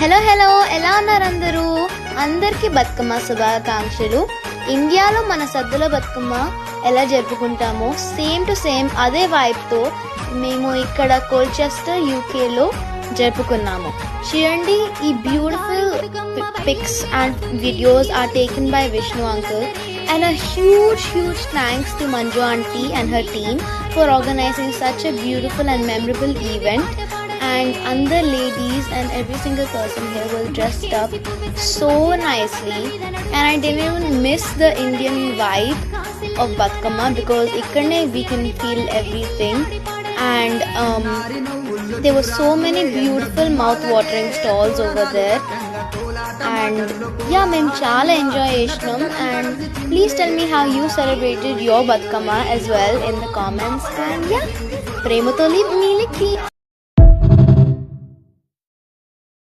Hello ఎలా ఉన్నారు అందరూ? అందరికీ బతుకమ్మ శుభాకాంక్షలు. ఇండియాలో మన సద్దుల బతుకమ్మ ఎలా జరుపుకుంటామో సేమ్ టు సేమ్ అదే వైబ్తో మేము ఇక్కడ కోల్చెస్టర్ యూకేలో జరుపుకున్నాము. చూడండి, ఈ beautiful pics and videos are taken by Vishnu uncle and a huge thanks to Manju auntie and her team for organizing such a beautiful and memorable event. And other ladies and every single person here was dressed up so nicely, and I didn't even miss the Indian vibe of Batkama because ikkadne we can feel everything. And there were so many beautiful mouth-watering stalls over there. And yeah, మేము చాలా enjoy చేసినాం. And please tell me how you celebrated your Batkama as well in the comments. And yeah, ప్రేమతో మీ లిఖి.